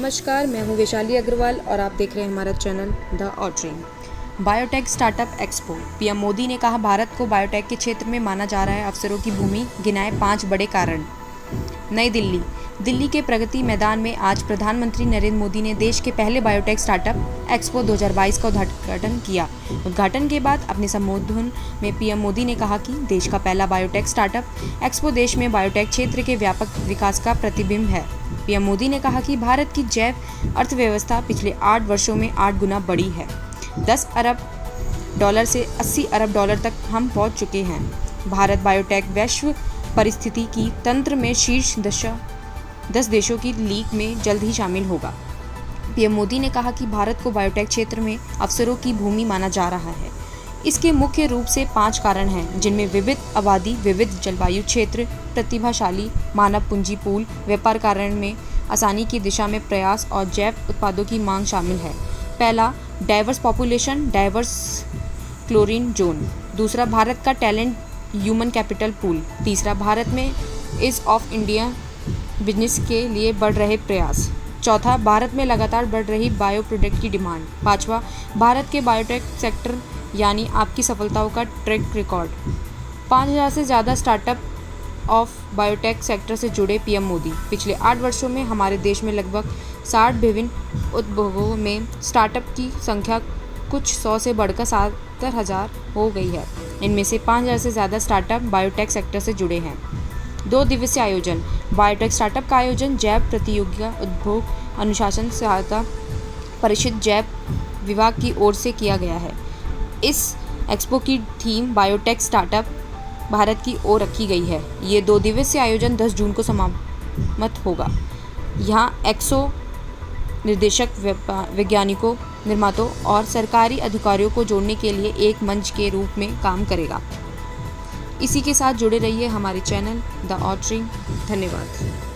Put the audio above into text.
नमस्कार, मैं हूँ वैशाली अग्रवाल और आप देख रहे हैं हमारा चैनल द ऑटरिंग। Biotech startup expo. PM Modi ने कहा, भारत को बायोटेक के क्षेत्र में माना जा रहा है अवसरों की भूमि, गिनाए 5 बड़े कारण। नई दिल्ली। दिल्ली के प्रगति मैदान में आज प्रधानमंत्री नरेंद्र मोदी ने देश के पहले बायोटेक स्टार्टअप एक्सपो 2022 का उद्घाटन किया। उद्घाटन के बाद अपने संबोधन में पीएम मोदी ने कहा कि देश का पहला बायोटेक स्टार्टअप एक्सपो देश में बायोटेक क्षेत्र के व्यापक विकास का प्रतिबिंब है। पीएम मोदी ने कहा कि भारत की जैव अर्थव्यवस्था पिछले 8 वर्षों में 8 गुना बढ़ी है। 10 अरब डॉलर से 80 अरब डॉलर तक हम पहुंच चुके हैं। भारत बायोटेक वैश्व परिस्थितिकी तंत्र में शीर्ष 10 देशों की लीग में जल्द ही शामिल होगा। पीएम मोदी ने कहा कि भारत को बायोटेक क्षेत्र में अवसरों की भूमि माना जा रहा है। इसके मुख्य रूप से 5 कारण हैं, जिनमें विविध आबादी, विविध जलवायु क्षेत्र, प्रतिभाशाली मानव पूंजी पूल, व्यापार कारण में आसानी की दिशा में प्रयास और जैव उत्पादों की मांग शामिल है। पहला, diverse population, diverse chlorine zone. दूसरा, भारत का टैलेंट ह्यूमन कैपिटल पूल। तीसरा, भारत में ईज ऑफ इंडिया बिजनेस के लिए बढ़ रहे प्रयास। चौथा, भारत में लगातार बढ़ रही बायो प्रोडक्ट की डिमांड। पांचवा, भारत के बायोटेक सेक्टर यानी आपकी सफलताओं का ट्रैक रिकॉर्ड। 5000 से ज़्यादा स्टार्टअप ऑफ बायोटेक सेक्टर से जुड़े पीएम मोदी। पिछले 8 वर्षों में हमारे देश में लगभग 60 विभिन्न उद्योगों में स्टार्टअप की संख्या कुछ 100 से बढ़कर 70,000 हो गई है। इनमें से 5000 से ज़्यादा स्टार्टअप बायोटेक सेक्टर से जुड़े हैं। 2 दिवसीय आयोजन। बायोटेक स्टार्टअप का आयोजन जैव प्रतियोगिता उद्योग अनुशासन सहायता परिषद जैव विभाग की ओर से किया गया है। इस एक्सपो की थीम बायोटेक स्टार्टअप भारत की ओर रखी गई है। ये 2 दिवसीय आयोजन 10 जून को समाप्त होगा। यहाँ एक्सो निर्देशक, वैज्ञानिकों, निर्माताओं और सरकारी अधिकारियों को जोड़ने के लिए एक मंच के रूप में काम करेगा। इसी के साथ जुड़े रहिए हमारे चैनल द ऑटरिंग। धन्यवाद।